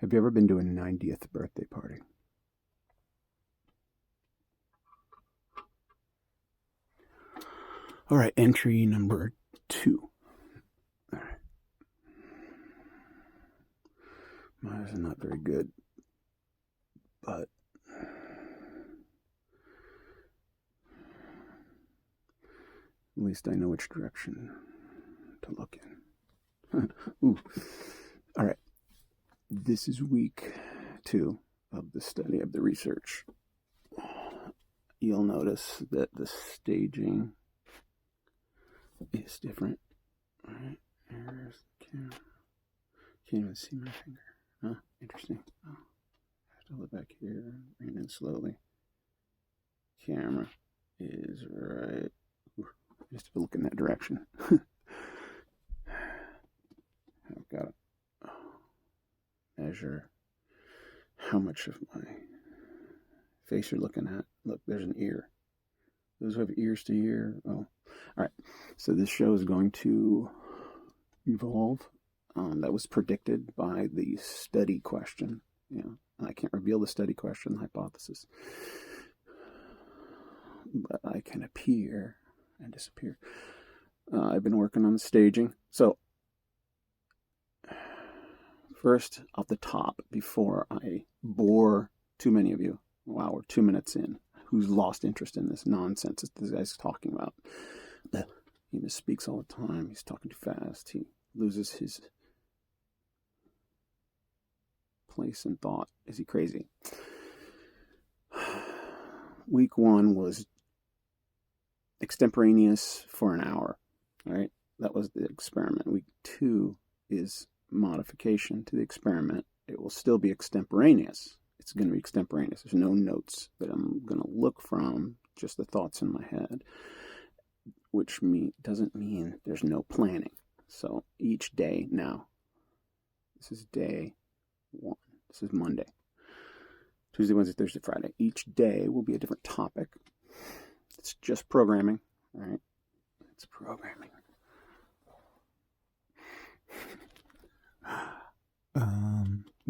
Have you ever been to a 90th birthday party? All right, entry number 2. All right. Mine is not very good, but at least I know which direction to look in. Ooh. All right. This is week 2 of the study of the research. You'll notice that the staging is different. All right. There's the camera. Can't even see my finger. Huh? Interesting. Oh. I have to look back here. Bring it in slowly. Camera is right. Just have to look in that direction. I've got to measure how much of my face you're looking at. Look, there's an ear. Those who have ears to hear. Oh, all right. So this show is going to evolve. That was predicted by the study question. I can't reveal the study question, the hypothesis, but I can appear and disappear. I've been working on the staging. So first, off the top, before I bore too many of you, wow, we're 2 minutes in, who's lost interest in this nonsense that this guy's talking about. He misspeaks all the time. He's talking too fast. He loses his place in thought. Is he crazy? Week 1 was extemporaneous for an hour. All right, that was the experiment. Week 2 is modification to the experiment. It will still be extemporaneous. It's going to be extemporaneous. There's no notes that I'm going to look from, just the thoughts in my head, which doesn't mean there's no planning. So each day now, this is day 1. This is Monday. Tuesday, Wednesday, Thursday, Friday. Each day will be a different topic. It's just programming, right? It's programming.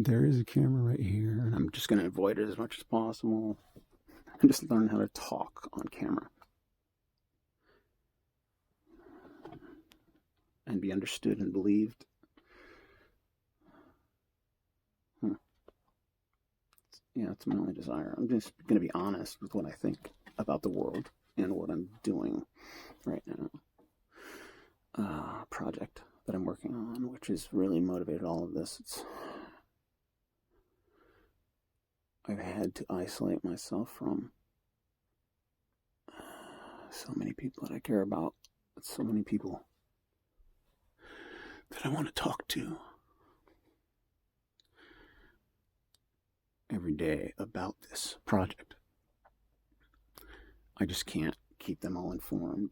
There is a camera right here, and I'm just going to avoid it as much as possible. I'm just learning how to talk on camera and be understood and believed. Yeah, it's my only desire. I'm just going to be honest with what I think about the world and what I'm doing right now. Project that I'm working on, which has really motivated all of this. I've had to isolate myself from so many people that I care about, so many people that I want to talk to every day about this project. I just can't keep them all informed.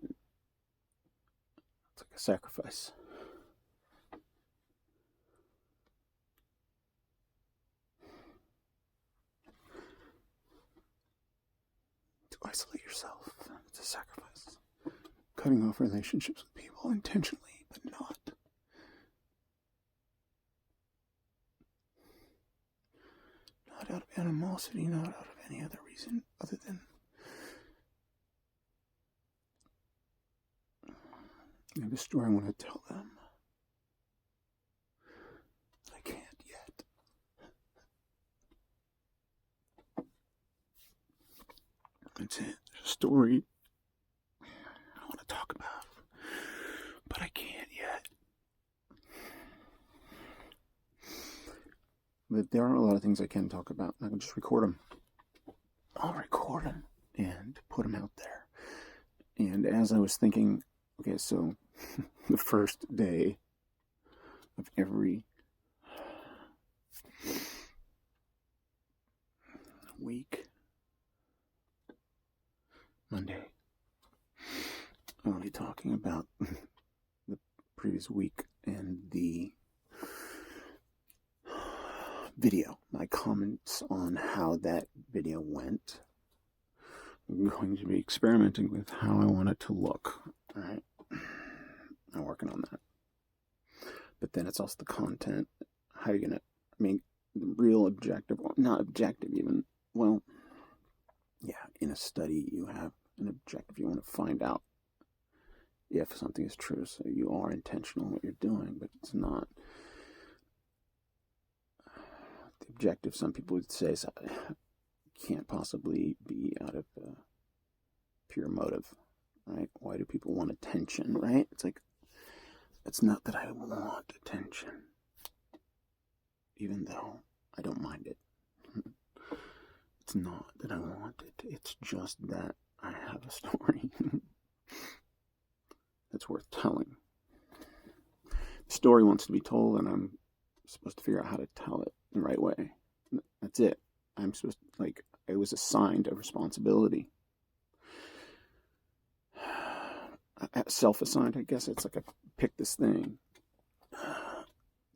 It's like a sacrifice. To isolate yourself, it's a sacrifice. Cutting off relationships with people intentionally, but not. Not out of animosity, not out of any other reason other than maybe a story I want to tell them. I can't yet. That's it. There's a story I want to talk about, but I can't yet. But there are a lot of things I can talk about. I can just record them. I'll record them and put them out there. And as I was thinking, okay, so the first day of every week, Monday, I'll be talking about the previous week and the video, my comments on how that video went. I'm going to be experimenting with how I want it to look. All right, I'm working on that. But then it's also the content. How you're gonna, the real objective, or not objective even, well, yeah, in a study you have an objective. You want to find out if something is true, so you are intentional in what you're doing, but it's not. The objective, some people would say, can't possibly be out of pure motive, right? Why do people want attention, right? It's like, it's not that I want attention, even though I don't mind it. It's not that I want it. It's just that I have a story that's worth telling. The story wants to be told, and I'm supposed to figure out how to tell it the right way. That's it. I'm supposed to, like, I was assigned a responsibility. Self-assigned, I guess. It's like I picked this thing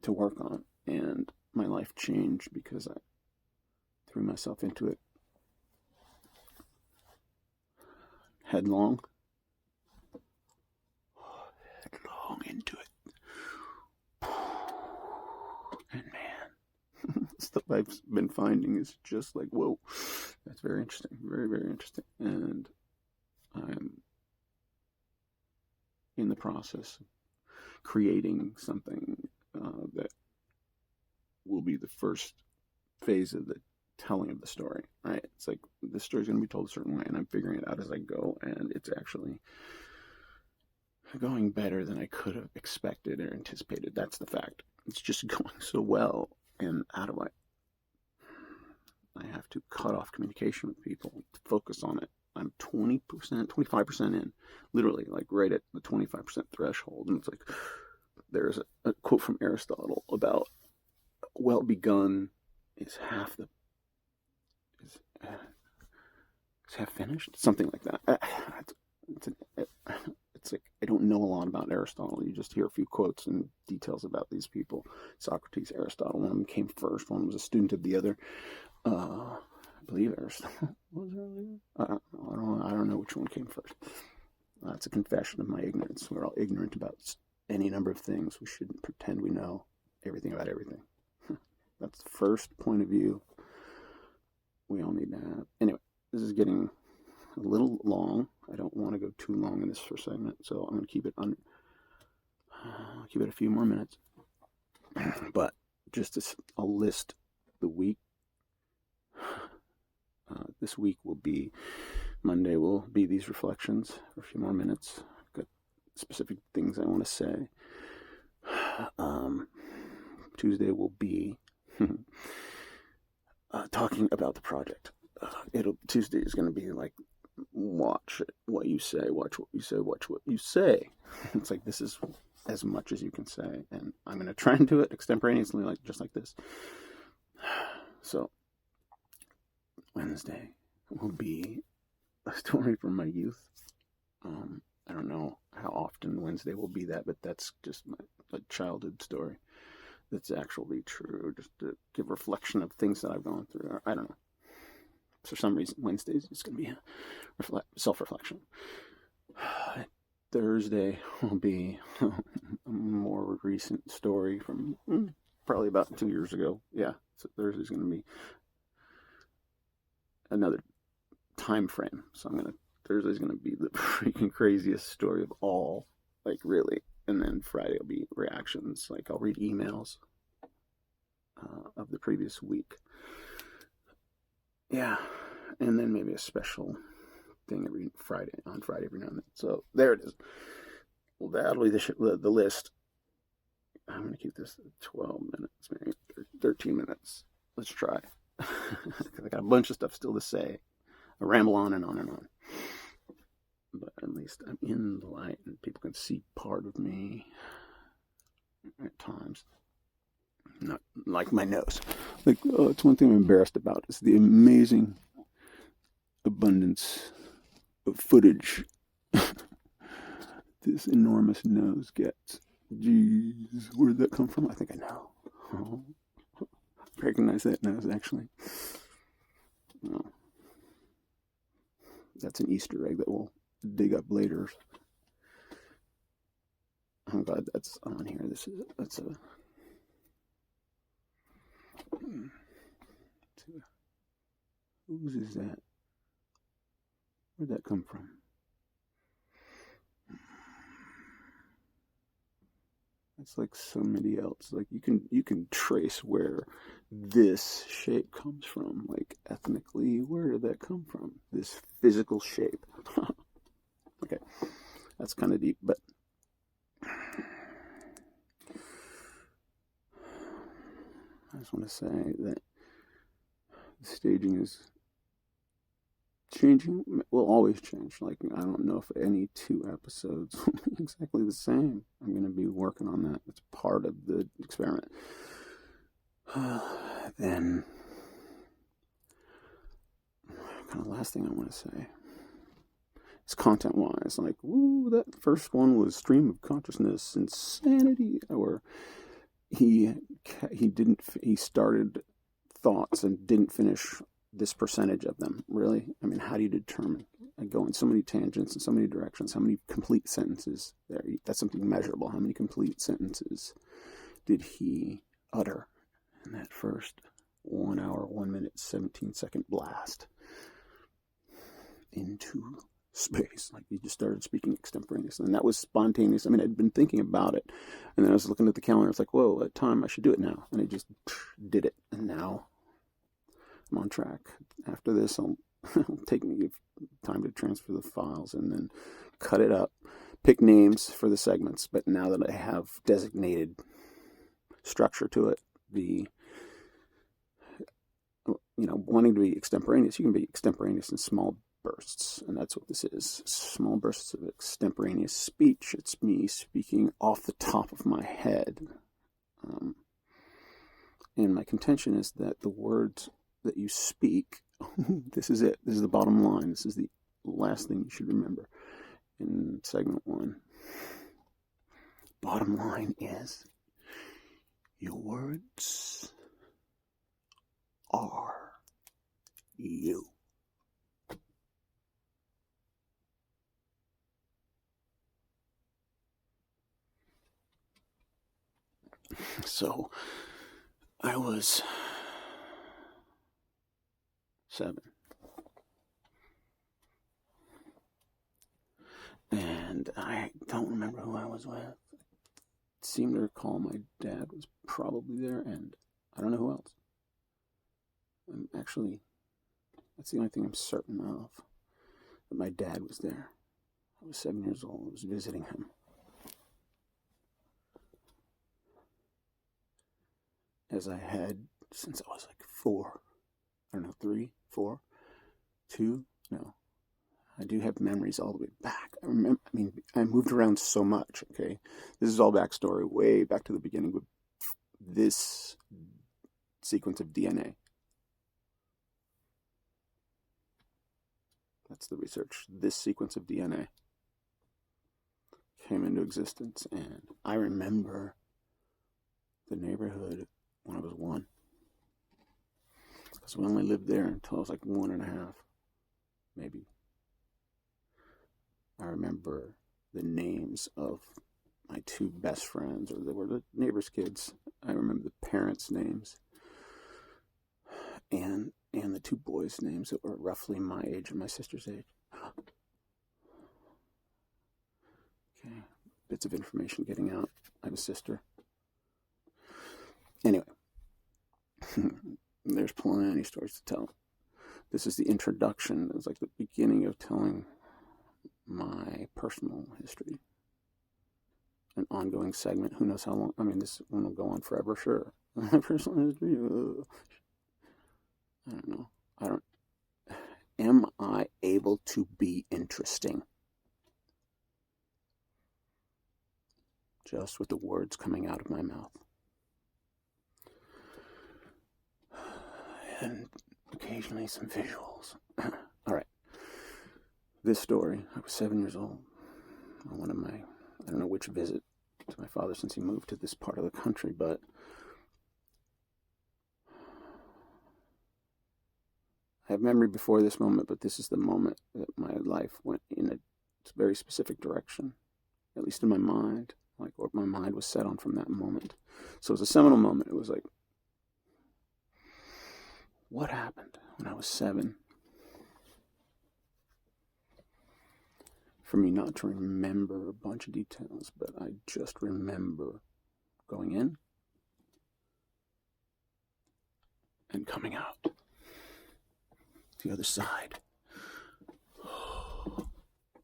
to work on, and my life changed because I threw myself into it headlong into it. And man, stuff I've been finding is just like, whoa, that's very interesting. Very, very interesting. And I'm in the process of creating something that will be the first phase of the telling of the story, right? It's like the story's going to be told a certain way, and I'm figuring it out as I go, and it's actually going better than I could have expected or anticipated. That's the fact. It's just going so well, and how do I have to cut off communication with people to focus on it. I'm 20%, 25% in, literally, like right at the 25% threshold, and it's like, there's a quote from Aristotle about well begun is half finished, something like that. It's like, I don't know a lot about Aristotle. You just hear a few quotes and details about these people. Socrates, Aristotle. One of them came first. One was a student of the other. I believe Aristotle was earlier. I don't know which one came first. It's a confession of my ignorance. We're all ignorant about any number of things. We shouldn't pretend we know everything about everything. That's the first point of view we all need to have. Anyway, this is getting a little long. I don't want to go too long in this first segment, so I'm going to keep it under. Keep it a few more minutes. But just I'll list the week. This week will be Monday. Will be these reflections for a few more minutes. I've got specific things I want to say. Tuesday will be talking about the project. Tuesday is going to be like, watch what you say, watch what you say, watch what you say. It's like, this is as much as you can say, and I'm going to try and do it extemporaneously, like just like this. So Wednesday will be a story from my youth. I don't know how often Wednesday will be that, but that's just a childhood story that's actually true, just to give reflection of things that I've gone through. I don't know. For some reason, Wednesdays is going to be a self-reflection. Thursday will be a more recent story from probably about 2 years ago. Yeah, so Thursday's going to be another time frame. So Thursday's going to be the freaking craziest story of all, like really. And then Friday will be reactions. Like I'll read emails of the previous week. Yeah, and then maybe a special thing on Friday every now and then. So there it is. Well, that'll be the list. I'm going to keep this 12 minutes, maybe 13 minutes. Let's try. I got a bunch of stuff still to say. I ramble on and on and on. But at least I'm in the light and people can see part of me at times. Not like my nose. Like, it's one thing I'm embarrassed about. It's the amazing abundance of footage this enormous nose gets. Jeez, where'd that come from? I think I know. Oh, I recognize that nose, actually. Oh. That's an Easter egg that we'll dig up later. I'm glad that's on here. That's a Whose is that? Where'd that come from? It's like somebody else. Like you can trace where this shape comes from. Like ethnically, where did that come from? This physical shape. Okay, that's kind of deep, but I just want to say that the staging is changing. Will always change. Like I don't know if any two episodes will be exactly the same. I'm going to be working on that. It's part of the experiment. Then, kind of last thing I want to say is content-wise. Like, woo, that first one was stream of consciousness, insanity, or he started thoughts and didn't finish this percentage of them. Really? I mean, how do you determine? I go in so many tangents in so many directions. How many complete sentences there? That's something measurable. How many complete sentences did he utter in that first 1 hour, 1 minute, 17-second blast into space? Like he just started speaking extemporaneously, and that was spontaneous. I mean, I'd been thinking about it, and then I was looking at the calendar. It's like, whoa, at time I should do it now, and I just did it, and now I'm on track. After this, it'll take me time to transfer the files and then cut it up, pick names for the segments. But now that I have designated structure to it, wanting to be extemporaneous, you can be extemporaneous in small bursts, and that's what this is. Small bursts of extemporaneous speech. It's me speaking off the top of my head. And my contention is that the words that you speak, this is it. This is the bottom line. This is the last thing you should remember in segment 1. Bottom line is, your words are you. So, I was 7. And I don't remember who I was with. I seem to recall my dad was probably there, and I don't know who else. That's the only thing I'm certain of. That my dad was there. I was 7 years old. I was visiting him. As I had since I was like 4. I don't know, 3, 4, 2, no. I do have memories all the way back. I moved around so much, okay? This is all backstory, way back to the beginning with this sequence of DNA. That's the research. This sequence of DNA came into existence, and I remember the neighborhood when I was 1. Because we only lived there until I was like 1.5, maybe. I remember the names of my 2 best friends, or they were the neighbors' kids. I remember the parents' names, and the 2 boys' names that were roughly my age and my sister's age. Okay, bits of information getting out. I have a sister. Anyway, there's plenty of stories to tell. This is the introduction. It's like the beginning of telling my personal history. An ongoing segment. Who knows how long? I mean, this one will go on forever, sure. My personal history. I don't know. Am I able to be interesting? Just with the words coming out of my mouth. And occasionally some visuals. All right. This story, I was 7 years old. On one of my, I don't know which visit to my father since he moved to this part of the country, but I have memory before this moment, but this is the moment that my life went in a very specific direction, at least in my mind, like what my mind was set on from that moment. So it was a seminal moment. It was like what happened when I was 7 for me not to remember a bunch of details, but I just remember going in and coming out the other side.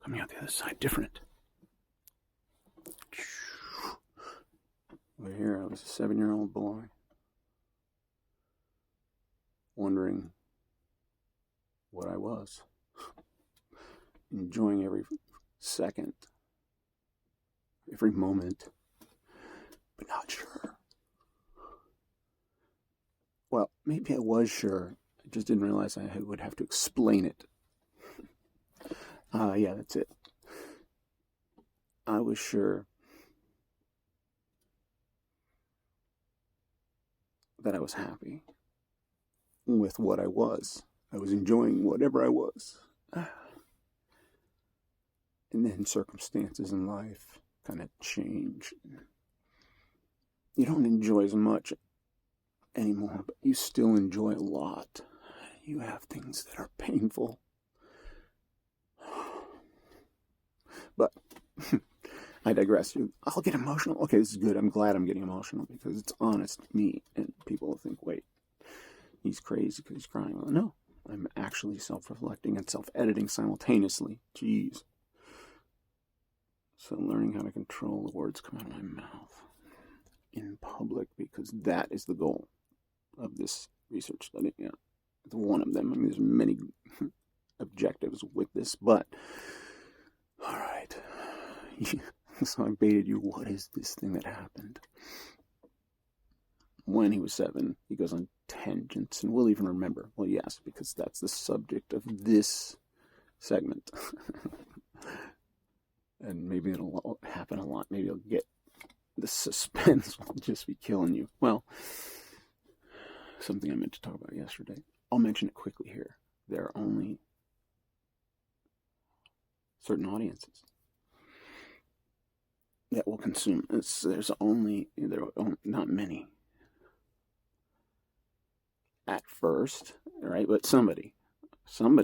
Coming out the other side different. Over here, I was a 7-year-old boy, wondering what I was, enjoying every second, every moment, but not sure. Well, maybe I was sure. I just didn't realize I would have to explain it. Yeah, that's it. I was sure that I was happy with what I was. I was enjoying whatever I was. And then circumstances in life kind of change. You don't enjoy as much anymore, but you still enjoy a lot. You have things that are painful. But I digress. I'll get emotional. Okay, this is good. I'm glad I'm getting emotional because it's honest me. And people will think, wait, he's crazy because he's crying. Well, no, I'm actually self-reflecting and self-editing simultaneously. Jeez. So learning how to control the words come out of my mouth in public, because that is the goal of this research study. Yeah, it's one of them. I mean, there's many objectives with this, but all right. So I baited you. What is this thing that happened? When he was 7, he goes on tangents, and we'll even remember. Well, yes, because that's the subject of this segment. And maybe it'll happen a lot. Maybe you'll get the suspense will just be killing you. Well, something I meant to talk about yesterday. I'll mention it quickly here. There are only certain audiences that will consume. There are not many at first, right? But somebody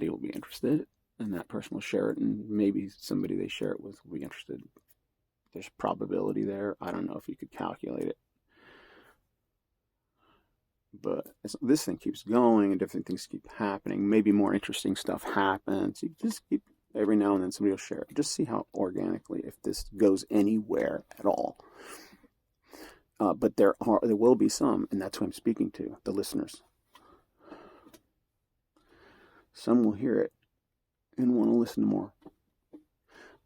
will be interested, and that person will share it, and maybe somebody they share it with will be interested. There's probability there. I don't know if you could calculate it. But this thing keeps going, and different things keep happening. Maybe more interesting stuff happens. You just keep, every now and then somebody will share it. Just see how organically, if this goes anywhere at all. But there will be some, and that's who I'm speaking to, the listeners. Some will hear it and want to listen to more.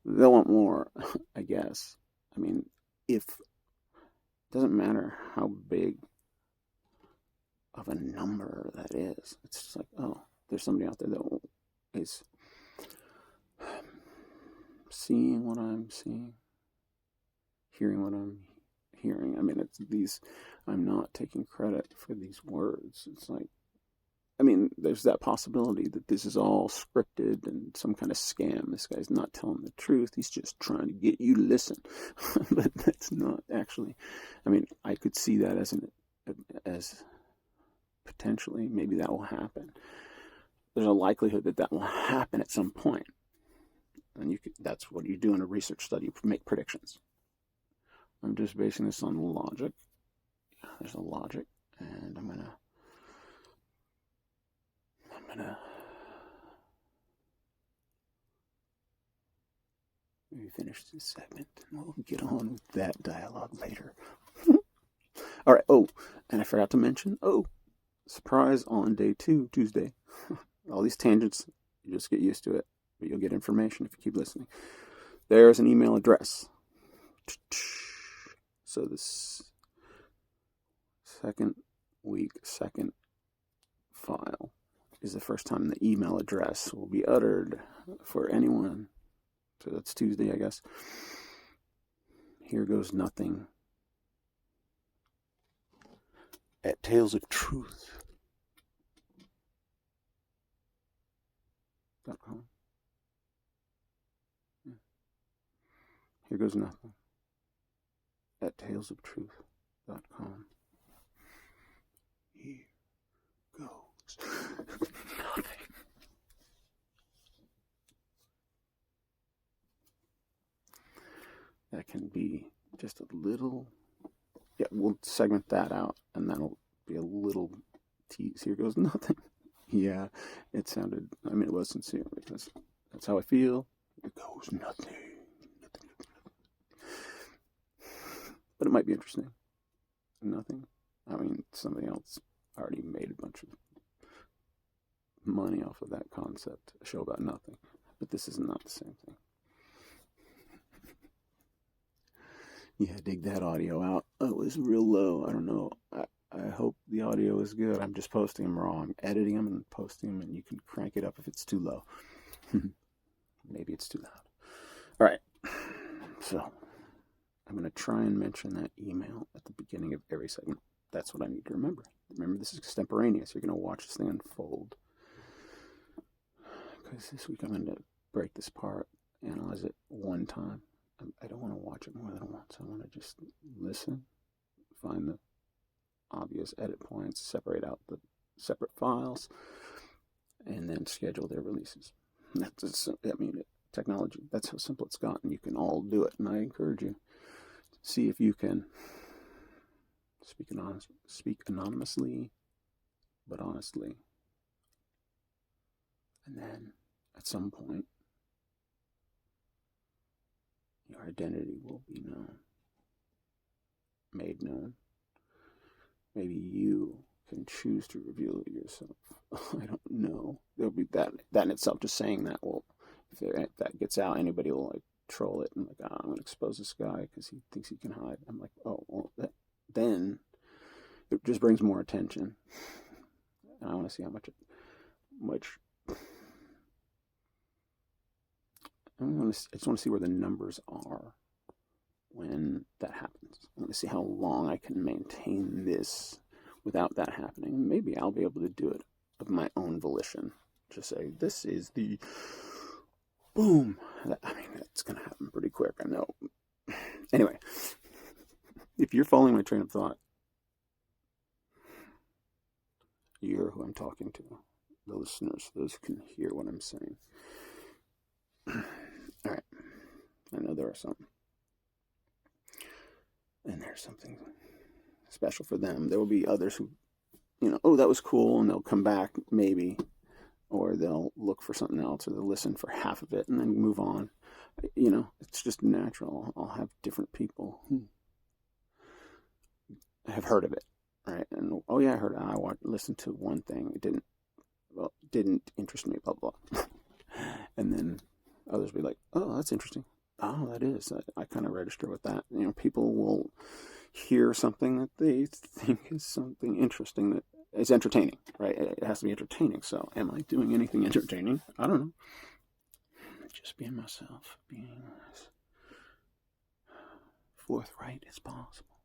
They'll want more, I guess. I mean, it doesn't matter how big of a number that is. It's just like, oh, there's somebody out there that is seeing what I'm seeing, hearing what I'm hearing. I mean, I'm not taking credit for these words. It's like, I mean, there's that possibility that this is all scripted and some kind of scam. This guy's not telling the truth. He's just trying to get you to listen. But that's not actually, I mean, I could see that as potentially, maybe that will happen. There's a likelihood that will happen at some point. And that's what you do in a research study. You make predictions. I'm just basing this on logic. There's a logic, and I'm gonna maybe finish this segment, and we'll get on with that dialogue later. All right. Oh, and I forgot to mention. Oh, surprise on day 2, Tuesday. All these tangents, you just get used to it, but you'll get information if you keep listening. There's an email address. So this second file is the first time the email address will be uttered for anyone. So that's Tuesday, I guess. HereGoesNothing at talesoftruth.com. HereGoesNothing at talesoftruth.com. Here goes segment that out, and that'll be a little tease. Here goes nothing. Yeah, it sounded, I mean, it was sincere because that's how I feel. It goes nothing. But it might be interesting. Nothing. I mean, somebody else already made a bunch of money off of that concept, a show about nothing. But this is not the same thing. Yeah, dig that audio out. Oh, it was real low. I don't know. I hope the audio is good. I'm just posting them raw. I'm editing them and posting them, and you can crank it up if it's too low. Maybe it's too loud. All right. So I'm going to try and mention that email at the beginning of every segment. That's what I need to remember. Remember, this is extemporaneous. You're going to watch this thing unfold. Because this week I'm going to break this apart, analyze it one time. I don't want to watch it more than once. I want to just listen, find the obvious edit points, separate out the separate files, and then schedule their releases. Technology, that's how simple it's gotten. You can all do it, and I encourage you to see if you can speak anonymously, but honestly. And then, at some point, your identity will be made known. Maybe you can choose to reveal it yourself. I don't know. There'll be that in itself, just saying that will, if that gets out, anybody will like troll it and like, I'm going to expose this guy because he thinks he can hide. I'm like, oh, well, then it just brings more attention. And I want to see how much I just want to see where the numbers are when that happens. I want to see how long I can maintain this without that happening. Maybe I'll be able to do it of my own volition. Just say, this is the boom. I mean, that's going to happen pretty quick, I know. Anyway, if you're following my train of thought, you're who I'm talking to. The listeners, those who can hear what I'm saying. All right. I know there are some. And there's something special for them. There will be others who, oh, that was cool, and they'll come back, maybe. Or they'll look for something else, or they'll listen for half of it and then move on. It's just natural. I'll have different people who have heard of it, right? And, oh yeah, I heard it. I listened to one thing. It didn't interest me, blah, blah. And then others will be like, oh, that's interesting. Oh, that is. I kind of register with that. People will hear something that they think is something interesting that is entertaining, right? It has to be entertaining. So am I doing anything entertaining? I don't know. Just being myself, being as forthright as possible.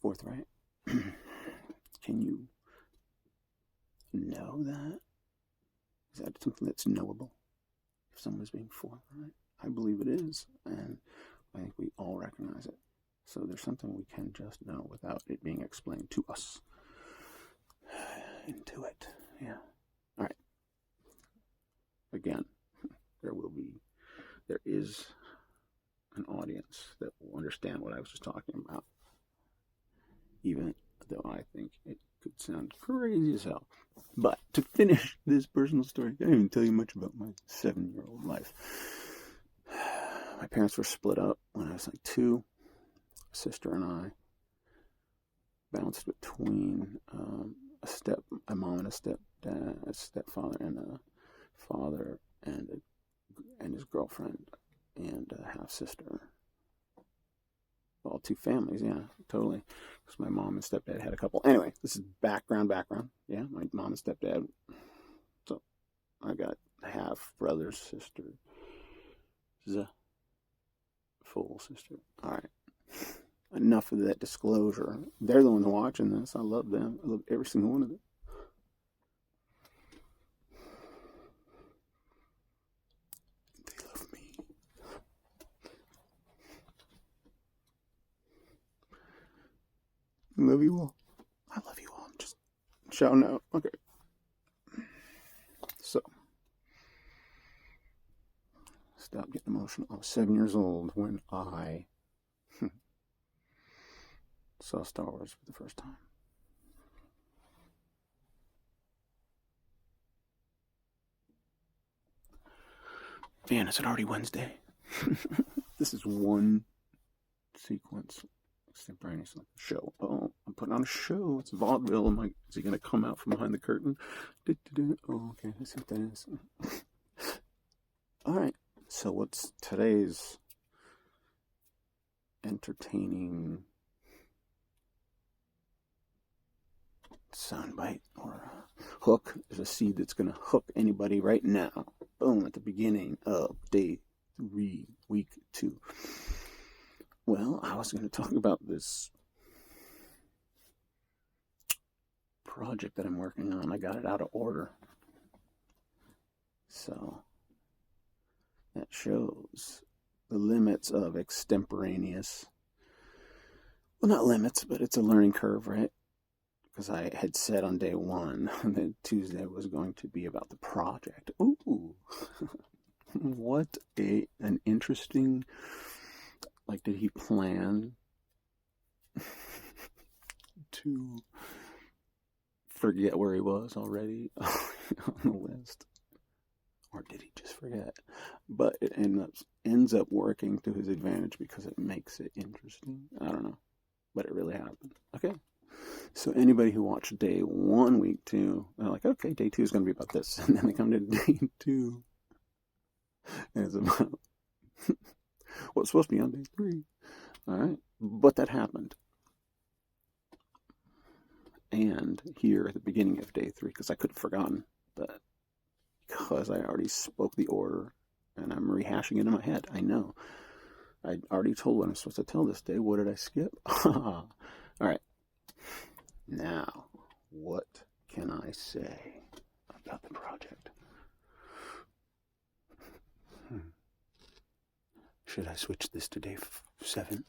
Forthright? Can you know that? Is that something that's knowable? If someone's being forthright? I believe it is, and I think we all recognize it. So there's something we can just know without it being explained to us. Intuit, yeah. All right. Again, there is an audience that will understand what I was just talking about, even though I think it could sound crazy as hell. But to finish this personal story, I didn't even tell you much about my 7-year-old life. My parents were split up when I was like 2. A sister and I bounced between a mom and a stepdad, a stepfather and a father, and his girlfriend and a half sister. All 2 families, yeah, totally. Because my mom and stepdad had a couple. Anyway, this is background. Yeah, my mom and stepdad. So I got half brothers, sister, full sister. All right. Enough of that disclosure. They're the ones watching this. I love them. I love every single one of them. They love me. I love you all. I love you all. I'm just shouting out. Okay. So, stop getting emotional. I was 7 years old when I saw Star Wars for the first time. Man, is it already Wednesday? This is one sequence. Extemporaneous show. Oh, I'm putting on a show. It's vaudeville. Is he going to come out from behind the curtain? Oh, okay. Let's see what that is. All right. So what's today's entertaining soundbite or hook? There's a seed that's going to hook anybody right now. Boom, at the beginning of day 3, week 2. Well, I was going to talk about this project that I'm working on. I got it out of order. So that shows the limits of extemporaneous. Well, not limits, but it's a learning an right? Because I had said on day 1 that Tuesday was going to be about the project. Ooh, what an interesting, did he plan to forget where he was already on the list? Or did he just forget? But it ends up working to his advantage because it makes it interesting. I don't know. But it really happened. Okay. So anybody who watched day 1, week 2, they're like, okay, day 2 is going to be about this. And then they come to day 2. And it's about what's supposed to be on day 3. All right. But that happened. And here at the beginning of day 3, because I could have forgotten, but because I already spoke the order and I'm rehashing it in my head, I know. I already told what I'm supposed to tell this day. What did I skip? All right. Now, what can I say about the project? Should I switch this to day 7?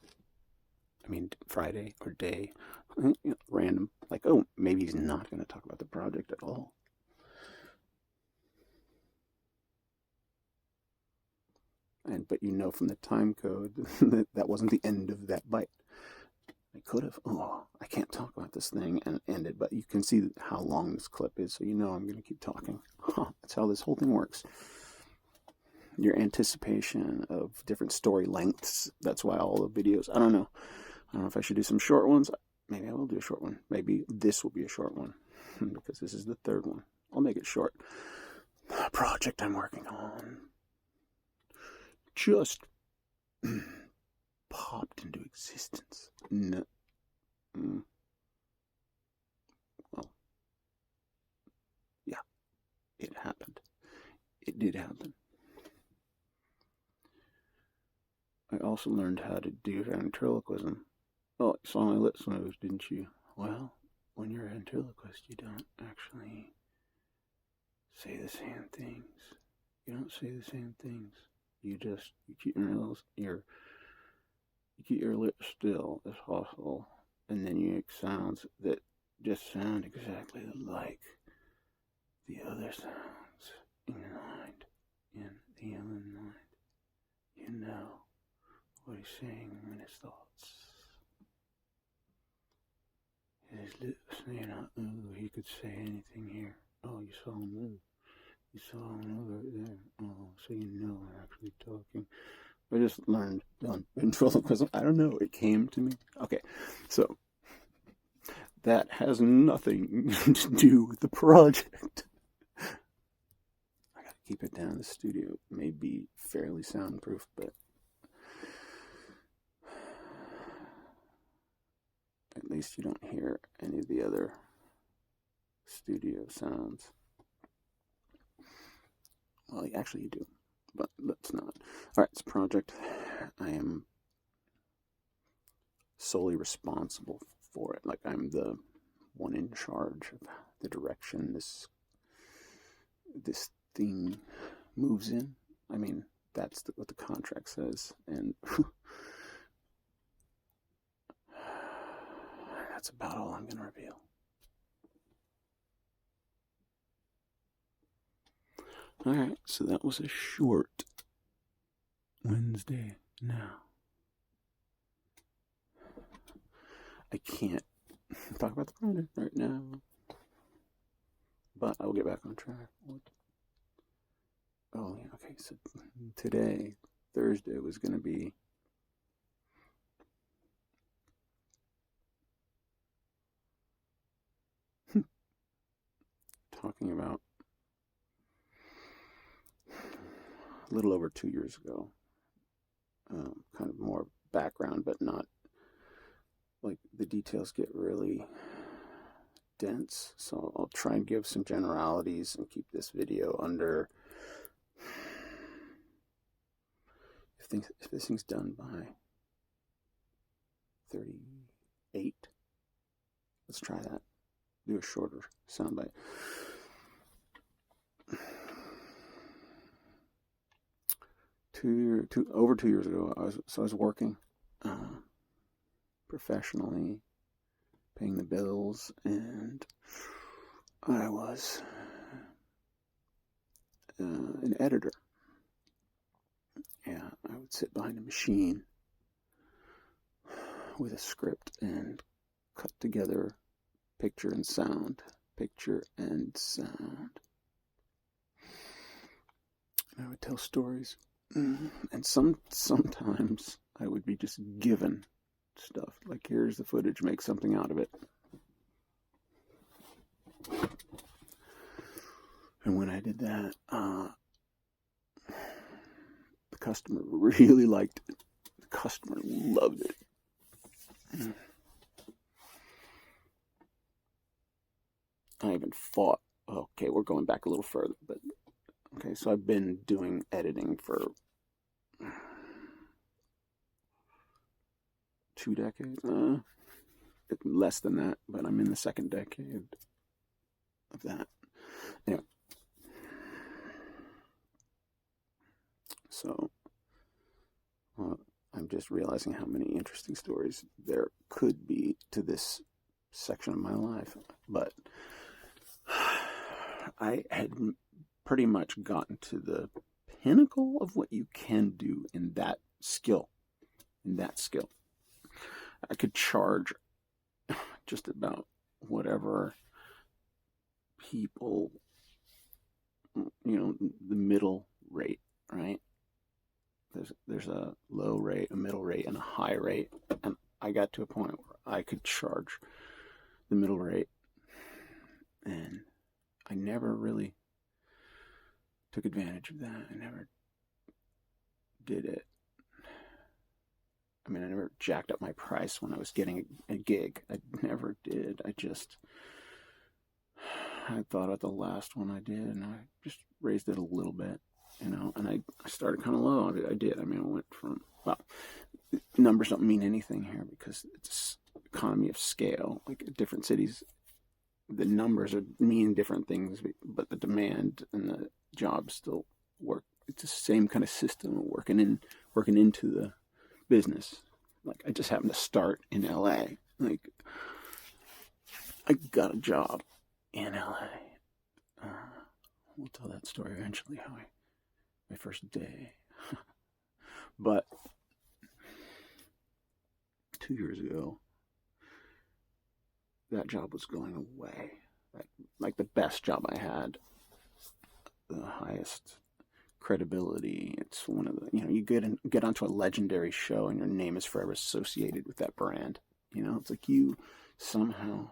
Friday or day, random. Maybe he's not going to talk about the project at all. But from the time code that wasn't the end of that bite. I could have. Oh, I can't talk about this thing and end it, but you can see how long this clip is, so I'm going to keep talking. That's how this whole thing works. Your anticipation of different story lengths. That's why all the videos. I don't know if I should do some short ones. Maybe I will do a short one. Maybe this will be a short one because this is the 3rd one. I'll make it short. The project I'm working on just popped into existence. No. Well, yeah, it happened. It did happen. I also learned how to do ventriloquism. Oh, you saw my lips move, didn't you? Well, when you're a ventriloquist, you don't actually say the same things. You don't say the same things. You keep your lips still as possible, and then you make sounds that just sound exactly like the other sounds in the mind. You know what he's saying in his thoughts. His lips may not move. He could say anything here. Oh, you saw him move. You saw him over there. Oh, so I'm actually talking. I just learned on ventriloquism. I don't know. It came to me. Okay, so that has nothing to do with the project. I gotta keep it down. The studio may be fairly soundproof, but at least you don't hear any of the other studio sounds. Well, actually you do, but let's not. All right, it's a project. I am solely responsible for it. I'm the one in charge of the direction this thing moves in. That's what the contract says, and that's about all I'm going to reveal. All right, so that was a short Wednesday. Now, I can't talk about the project right now. But I'll get back on track. Oh, yeah, okay, so today, Thursday, was going to be talking about a little over 2 years ago. Kind of more background, but not like the details get really dense. So I'll try and give some generalities and keep this video under. If this thing's done by 38, let's try that. Do a shorter soundbite. Over 2 years ago, I was working professionally, paying the bills, and I was an editor. Yeah, I would sit behind a machine with a script and cut together picture and sound. And I would tell stories. And sometimes I would be just given stuff. Like, here's the footage, make something out of it. And when I did that, the customer really liked it. The customer loved it. I even fought. Okay, we're going back a little further, but okay, so I've been doing editing for 2 decades. Less than that, but I'm in the second decade of that. Anyway, so I'm just realizing how many interesting stories there could be to this section of my life, but I had pretty much gotten to the pinnacle of what you can do in that skill. I could charge just about whatever people, the middle rate, right? There's a low rate, a middle rate, and a high rate. And I got to a point where I could charge the middle rate. And I never really took advantage of that. I never did it. I mean, I never jacked up my price when I was getting a gig. I never did. I thought of the last one I did, and I just raised it a little bit, and I started kind of low. I did. I mean, I went from, well, numbers don't mean anything here because it's economy of scale. Like, different cities, the numbers mean different things, but the demand and the jobs still work. It's the same kind of system working into the business. Like, I just happened to start in LA. Like, I got a job in LA. We'll tell that story eventually, how my first day. But 2 years ago, that job was going away. Like, the best job I had, the highest credibility. It's one of the, you get onto a legendary show and your name is forever associated with that brand. It's like you somehow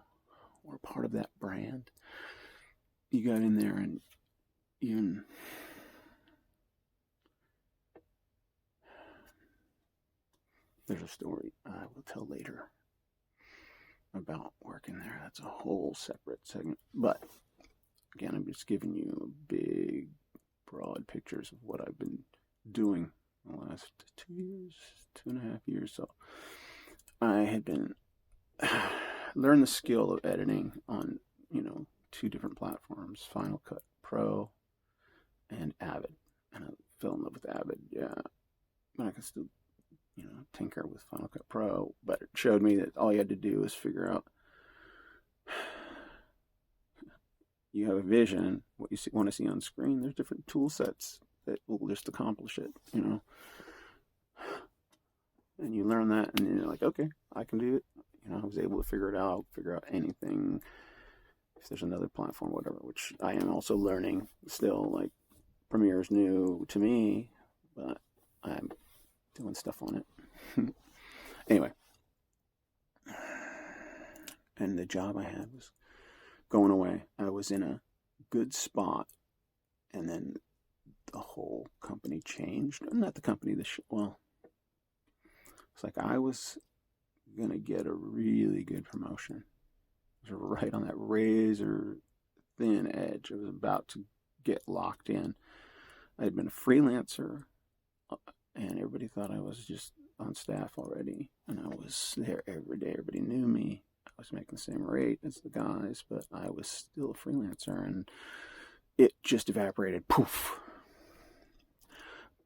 were part of that brand. You got in there, and even there's a story I will tell later about working there. That's a whole separate segment. But again, I'm just giving you big, broad pictures of what I've been doing in the last 2 years, 2.5 years. So I had been learned the skill of editing on 2 different platforms, Final Cut Pro and Avid. And I fell in love with Avid, yeah. But I could still, tinker with Final Cut Pro. But it showed me that all you had to do was figure out, you have a vision, what you want to see on screen. There's different tool sets that will just accomplish it, And you learn that, and you're like, okay, I can do it. I was able to figure out anything. If there's another platform, whatever, which I am also learning still. Like Premiere is new to me, but I'm doing stuff on it. Anyway, and the job I had was going away. I was in a good spot, and then the whole company changed. Not the company, well, it's like I was going to get a really good promotion. It was right on that razor thin edge. I was about to get locked in. I had been a freelancer, and everybody thought I was just on staff already, and I was there every day. Everybody knew me. I was making the same rate as the guys, but I was still a freelancer, and it just evaporated. Poof.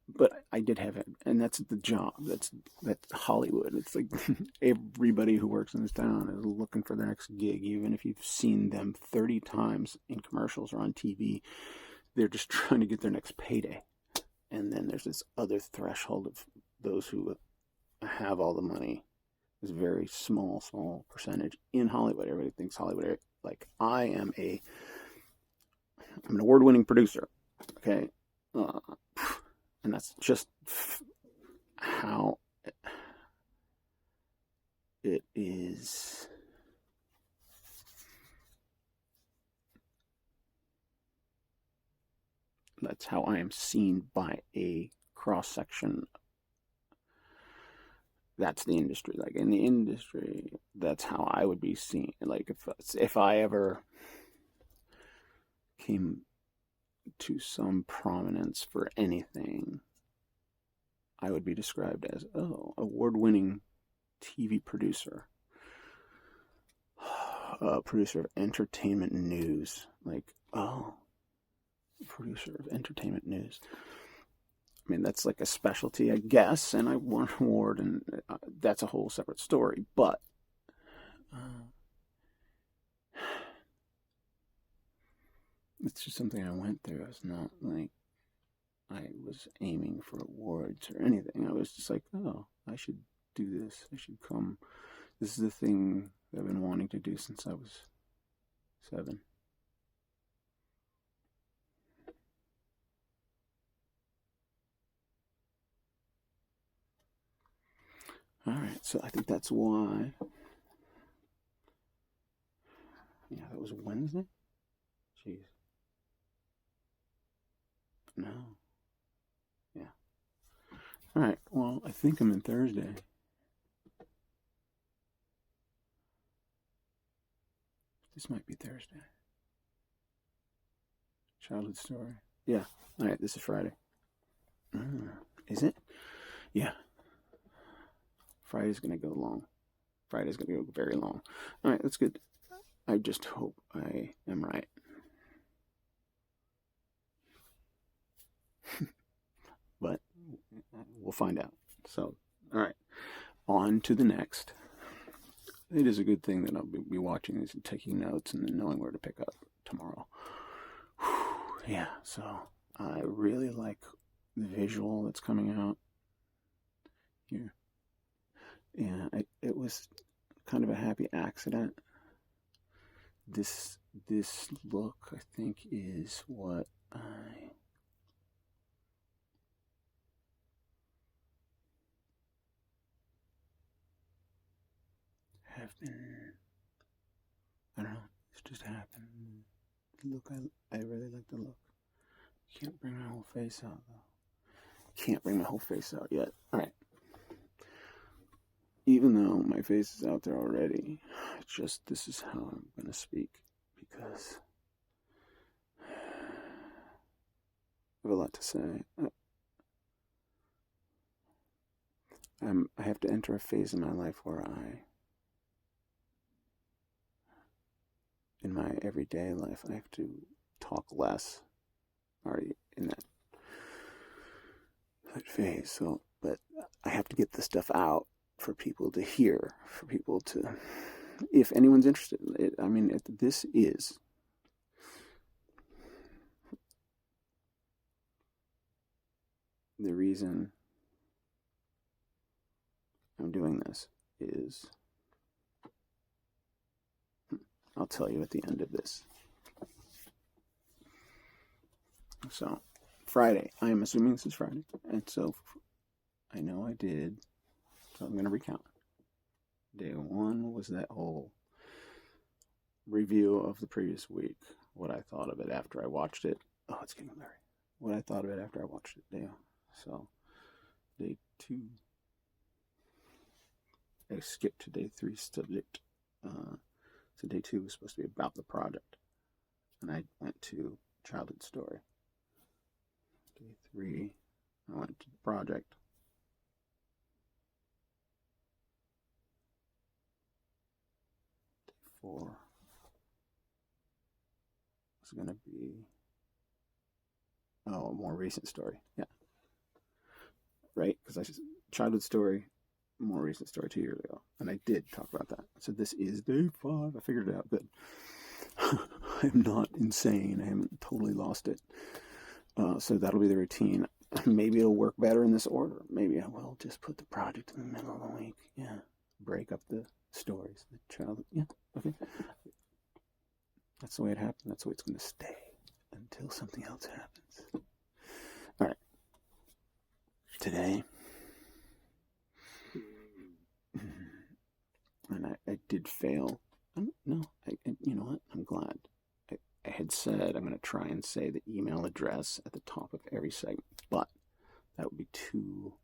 But I did have it, and that's the job. That's Hollywood. It's like everybody who works in this town is looking for the next gig, even if you've seen them 30 times in commercials or on TV. They're just trying to get their next payday. And then there's this other threshold of those who have all the money. This very small percentage in Hollywood. Everybody thinks Hollywood. Like I'm an award-winning producer. Okay, and that's just how it is. That's how I am seen by a cross-section. That's the industry. Like in the industry, that's how I would be seen. Like if I ever came to some prominence for anything, I would be described as, award-winning TV producer, producer of entertainment news. Like, producer of entertainment news. I mean, that's like a specialty, I guess, and I won an award, and that's a whole separate story. But it's just something I went through. It's not like I was aiming for awards or anything. I was just like, I should do this. I should come. This is the thing that I've been wanting to do since I was 7. All right, so I think that's why. Yeah, that was Wednesday? Jeez. No. Yeah. All right, well, I think I'm in Thursday. This might be Thursday. Childhood story. Yeah. All right, this is Friday. Is it? Yeah. Friday's going to go long. Friday's going to go very long. All right, that's good. I just hope I am right. But we'll find out. So, all right. On to the next. It is a good thing that I'll be watching these and taking notes and then knowing where to pick up tomorrow. Yeah, so I really like the visual that's coming out here. Yeah, it was kind of a happy accident. This look, I think, is what I have been. I don't know. It's just happened. The look, I really like the look. Can't bring my whole face out though. Can't bring my whole face out yet. All right. Even though my face is out there already, this is how I'm going to speak, because I have a lot to say. I have to enter a phase in my life where in my everyday life, I have to talk less. Already in that phase. So, but I have to get the stuff out for people to hear, for people to, if anyone's interested. This is the reason I'm doing this is I'll tell you at the end of this. So, Friday. I am assuming this is Friday. And so, I know I did. So, I'm going to recount. Day 1 was that whole review of the previous week. What I thought of it after I watched it. Oh, it's getting blurry. What I thought of it after I watched it. So, day 2. I skipped to day 3 subject. So day 2 was supposed to be about the project. And I went to childhood story. Day 3, I went to the project. Day 4 was going to be, a more recent story. Yeah. Right? Because childhood story, more recent story 2 years ago. And I did talk about that. So this is day 5. I figured it out. Good. I'm not insane. I haven't totally lost it. So that'll be the routine. Maybe it'll work better in this order. Maybe I will just put the project in the middle of the week. Yeah. Break up the stories. The child. Yeah. Okay. That's the way it happened. That's the way it's going to stay until something else happens. All right. Today. And I did fail. You know what? I'm glad. I had said I'm going to try and say the email address at the top of every segment, but that would be too,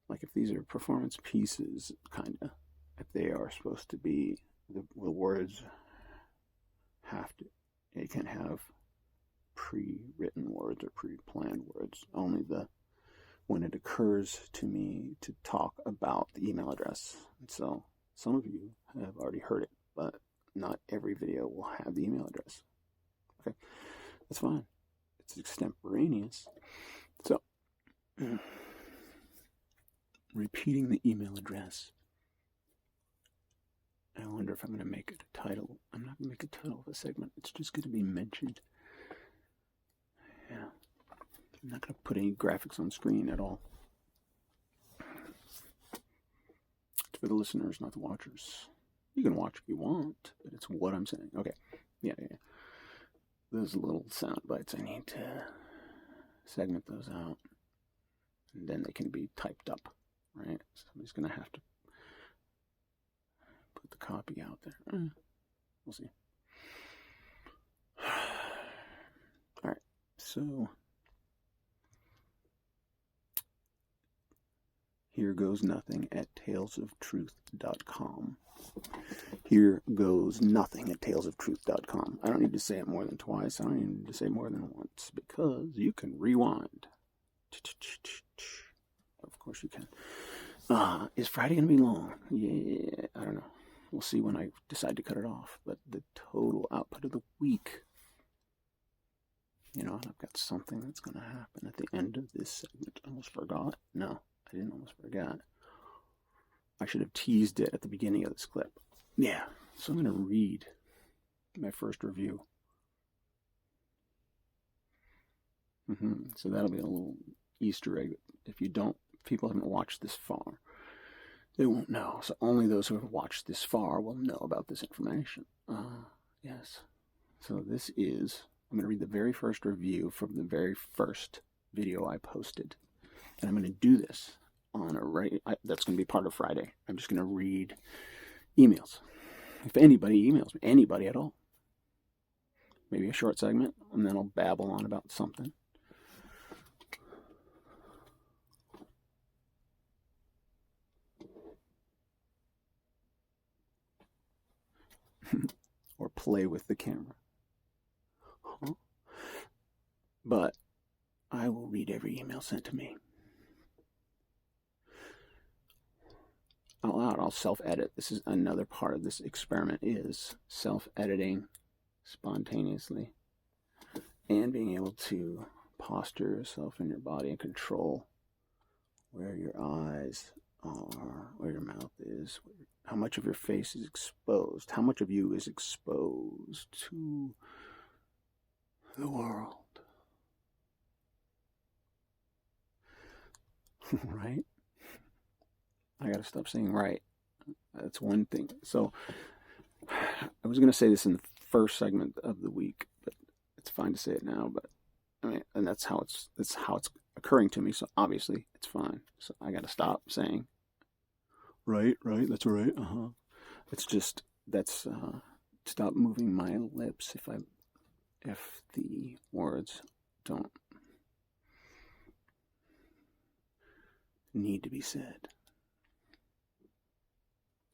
like, if these are performance pieces, kind of, if they are supposed to be, the words have to, you can't have pre-written words or pre-planned words, only when it occurs to me to talk about the email address. And so some of you have already heard it, but not every video will have the email address. Okay, that's fine. It's extemporaneous. So, repeating the email address. I wonder if I'm going to make it a title. I'm not going to make a title of a segment. It's just going to be mentioned. Yeah. I'm not going to put any graphics on screen at all. It's for the listeners, not the watchers. You can watch if you want, but it's what I'm saying. Okay. Yeah. Those little sound bites, I need to segment those out. And then they can be typed up, right? Somebody's going to have to put the copy out there. We'll see. All right. So, here goes nothing at talesoftruth.com. Here goes nothing at talesoftruth.com. I don't need to say it more than twice. I don't need to say it more than once because you can rewind. Of course you can. Is Friday going to be long? Yeah, I don't know. We'll see when I decide to cut it off. But the total output of the week, and I've got something that's going to happen at the end of this segment. I almost forgot. No, I didn't almost forget. I should have teased it at the beginning of this clip. Yeah, so I'm going to read my first review. So that'll be a little Easter egg. If people haven't watched this far, they won't know. So only those who have watched this far will know about this information. Yes. So I'm going to read the very first review from the very first video I posted. And I'm going to do this on that's going to be part of Friday. I'm just going to read emails. If anybody emails me, anybody at all. Maybe a short segment, and then I'll babble on about something. Or play with the camera. But I will read every email sent to me. I'll self-edit. This is another part of this experiment, is self-editing spontaneously and being able to posture yourself in your body and control where your eyes are, where your mouth is, how much of your face is exposed, how much of you is exposed to the world. Right? I gotta stop saying right. That's one thing. So I was going to say this in the first segment of the week, but it's fine to say it now. But I mean, and that's how it's occurring to me. So obviously, it's fine. So I got to stop saying, right, that's right, It's just that's stop moving my lips if the words don't need to be said.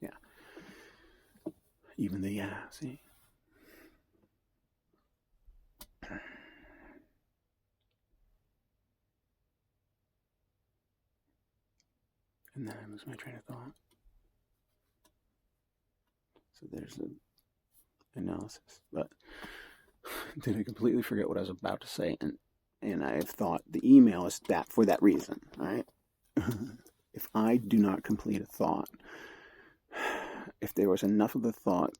Yeah. Even the yeah, see? And then I lose my train of thought. So there's the analysis. But did I completely forget what I was about to say? And I have thought the email is that for that reason, right? If I do not complete a thought, if there was enough of the thought,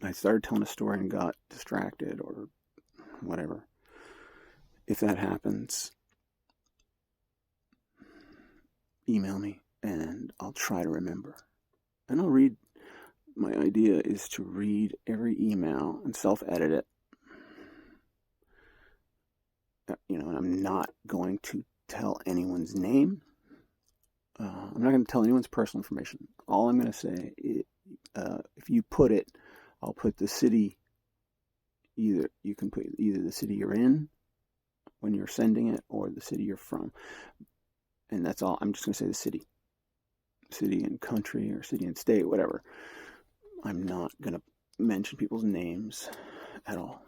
I started telling a story and got distracted or whatever. If that happens, email me and I'll try to remember. And I'll read. My idea is to read every email and self-edit it. And I'm not going to tell anyone's name. I'm not going to tell anyone's personal information. All I'm going to say is, if you put it, I'll put the city. You can put either the city you're in when you're sending it or the city you're from. And that's all. I'm just going to say the city and country or city and state, whatever. I'm not going to mention people's names at all.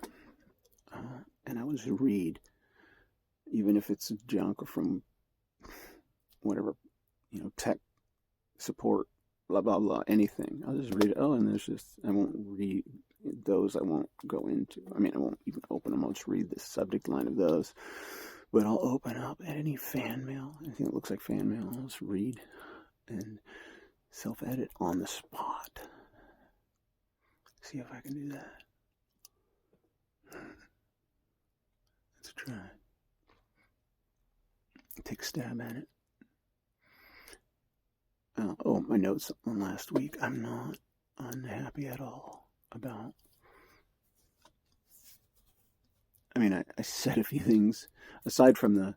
And I will just read, even if it's junk or from whatever, tech support, blah, blah, blah, anything. I'll just read it. Oh, and I won't read those. I won't go into, I won't even open them. I'll just read the subject line of those. But I'll open up any fan mail, anything that looks like fan mail. I'll just read and self-edit on the spot. See if I can do that. Let's try. Take a stab at it. My notes on last week. I'm not unhappy at all about. I said a few things aside from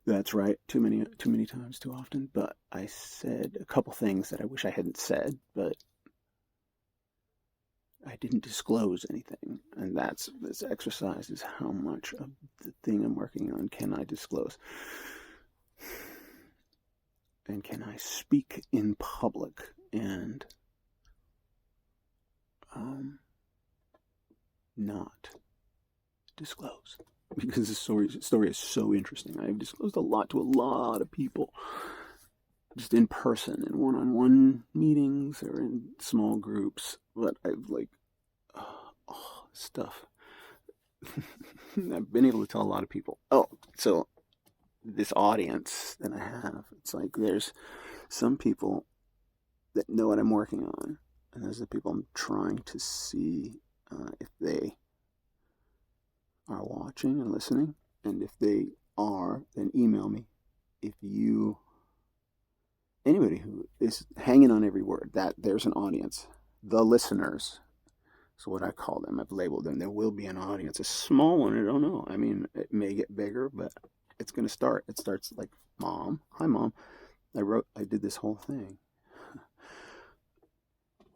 that's right too many times too often. But I said a couple things that I wish I hadn't said, but I didn't disclose anything, and this exercise is how much of the thing I'm working on can I disclose, and can I speak in public and not disclose, because the story is so interesting. I've disclosed a lot to a lot of people, just in person, in one-on-one meetings or in small groups, but I've stuff. I've been able to tell a lot of people. So this audience that I have, it's like there's some people that know what I'm working on, and there's the people I'm trying to see if they are watching and listening, and if they are, then email me. Anybody who is hanging on every word, that there's an audience. The listeners is what I call them. I've labeled them. There will be an audience. A small one, I don't know. It may get bigger, but it's going to start. It starts like, Mom. Hi, Mom. I did this whole thing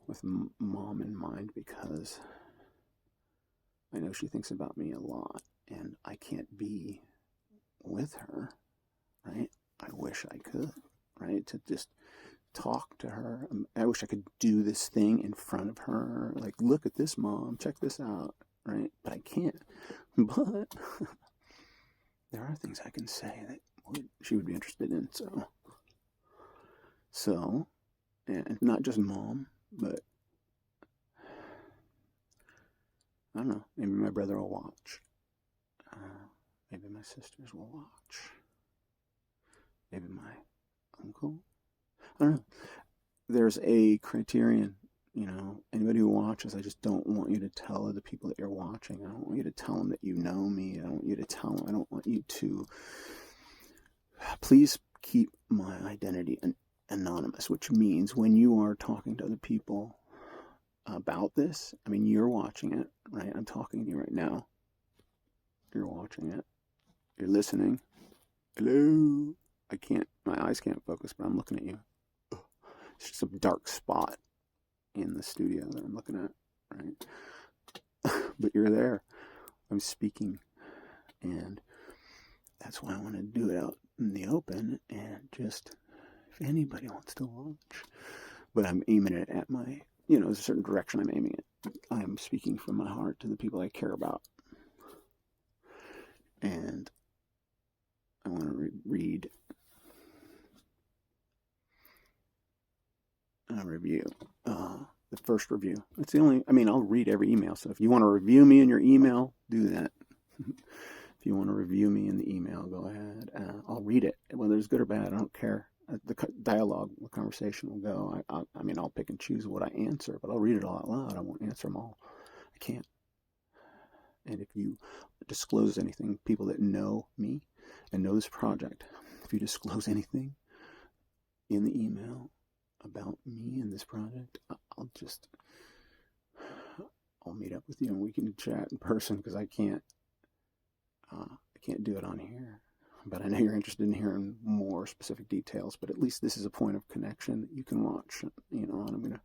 with Mom in mind because I know she thinks about me a lot, and I can't be with her, right? I wish I could, right? To just talk to her. I wish I could do this thing in front of her, like, look at this, Mom, check this out, right? But I can't. But there are things I can say that she would be interested in. So, and not just Mom, but I don't know. Maybe my brother will watch. Maybe my sisters will watch. Maybe my uncle. I don't know. There's a criterion, anybody who watches, I just don't want you to tell other people that you're watching. I don't want you to tell them that you know me. I don't want you to, please keep my identity anonymous, which means when you are talking to other people, about this. I mean, you're watching it, right? I'm talking to you right now. You're watching it. You're listening. Hello. My eyes can't focus, but I'm looking at you. It's just a dark spot in the studio that I'm looking at, right? But you're there. I'm speaking. And that's why I want to do it out in the open, and just, if anybody wants to watch. But I'm aiming it at my, there's a certain direction I'm aiming it. I'm speaking from my heart to the people I care about. And I want to read a review. The first review. It's the only, I'll read every email. So if you want to review me in your email, do that. If you want to review me in the email, go ahead. I'll read it. Whether it's good or bad, I don't care. The dialogue, the conversation will go. I'll pick and choose what I answer, but I'll read it all out loud. I won't answer them all. I can't. And if you disclose anything, people that know me and know this project, if you disclose anything in the email about me and this project, I'll meet up with you and we can chat in person, because I can't do it on here. But I know you're interested in hearing more specific details, but at least this is a point of connection that you can watch, and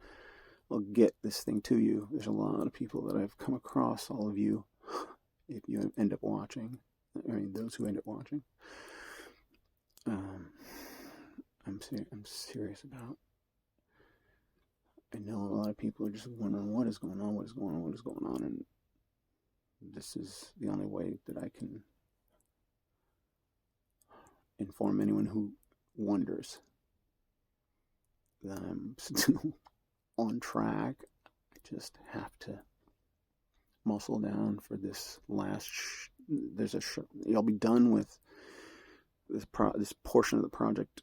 I'll get this thing to you. There's a lot of people that I've come across, all of you, if you end up watching, those who end up watching, I'm serious about. I know a lot of people are just wondering what is going on, and this is the only way that I can inform anyone who wonders that I'm still on track. I just have to muscle down for this last. I'll be done with this portion of the project.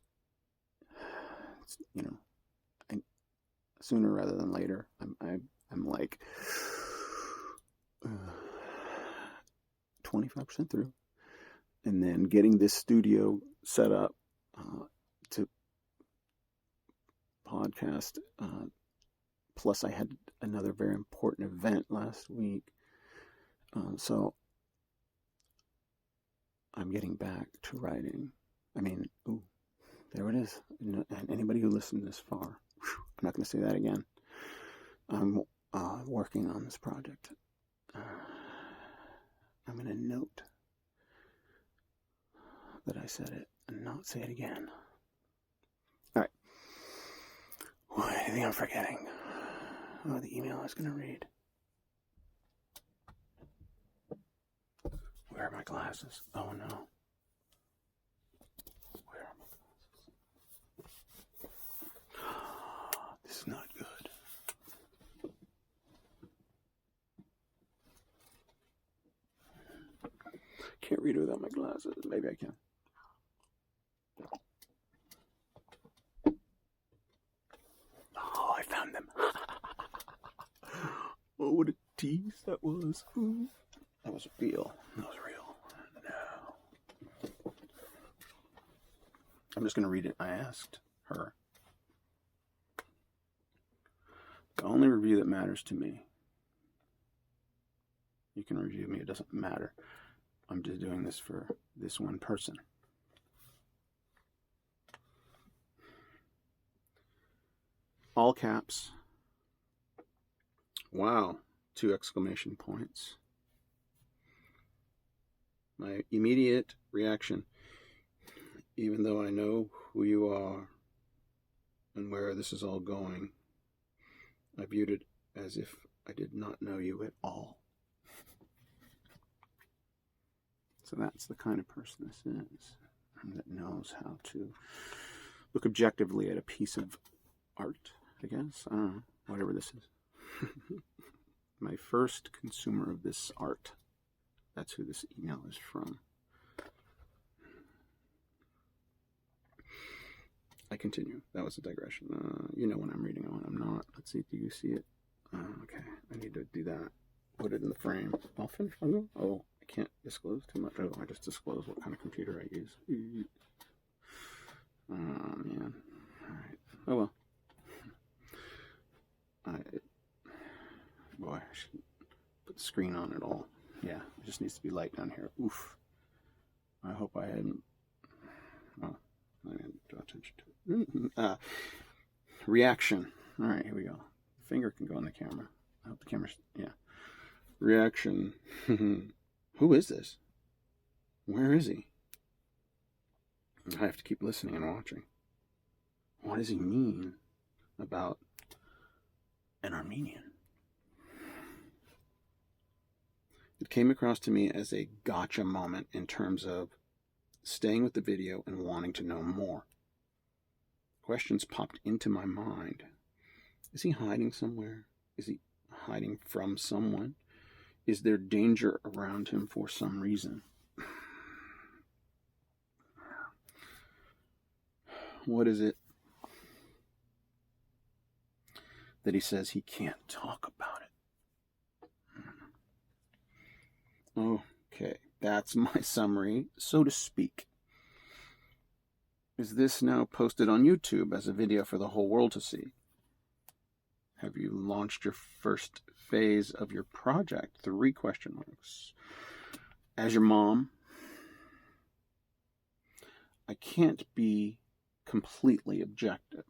Sooner rather than later. I'm like 25% through. And then getting this studio set up to podcast. Plus, I had another very important event last week. So I'm getting back to writing. There it is. And anybody who listened this far, I'm not going to say that again. I'm working on this project. I'm going to note that I said it and not say it again. All right. What do you think I'm forgetting? Oh, the email I was going to read. Where are my glasses? Oh, no. Where are my glasses? This is not good. Can't read it without my glasses. Maybe I can. Oh, I found them. Oh, what a tease that was. Ooh. That was real. That was real. No. I'm just going to read it. I asked her. The only review that matters to me. You can review me. It doesn't matter. I'm just doing this for this one person. All caps. Wow. 2 exclamation points. My immediate reaction, even though I know who you are and where this is all going, I viewed it as if I did not know you at all. So that's the kind of person this is, that knows how to look objectively at a piece of art, I guess. I don't know, whatever this is. My first consumer of this art. That's who this email is from. I continue. That was a digression. You know when I'm reading and when I'm not. Let's see. Do you see it? Okay. I need to do that. Put it in the frame. I'll finish. Oh, I can't disclose too much. Oh, I just disclosed what kind of computer I use. Oh, man. All right. Oh, well. Boy, I should put the screen on at all. Yeah, it just needs to be light down here. Oof. I hope I hadn't. Oh, I didn't draw attention to it. Reaction. All right, here we go. The finger can go on the camera. I hope the camera's. Yeah. Reaction. Who is this? Where is he? I have to keep listening and watching. What does he mean about an Armenian? It came across to me as a gotcha moment in terms of staying with the video and wanting to know more. Questions popped into my mind. Is he hiding somewhere? Is he hiding from someone? Is there danger around him for some reason? What is it that he says he can't talk about it? Okay, that's my summary, so to speak. Is this now posted on YouTube as a video for the whole world to see? Have you launched your first phase of your project? 3 question marks. As your mom, I can't be completely objective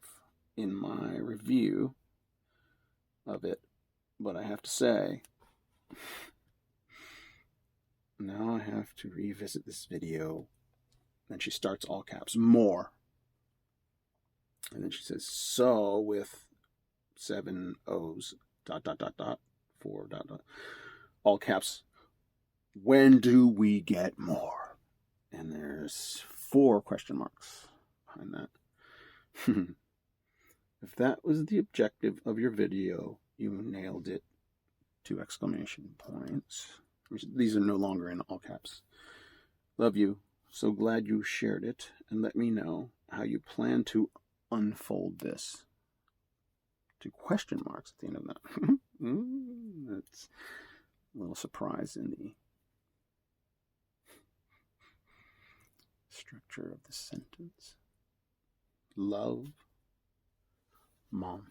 in my review of it, but I have to say, now I have to revisit this video. Then she starts all caps, more. And then she says, so with 7 O's, ... 4 ... all caps, when do we get more? And there's 4 question marks behind that. If that was the objective of your video, you nailed it. 2 exclamation points. These are no longer in all caps. Love you. So glad you shared it, and let me know how you plan to unfold this. 2 question marks at the end of that. That's a little surprise in the structure of the sentence. Love, Mom.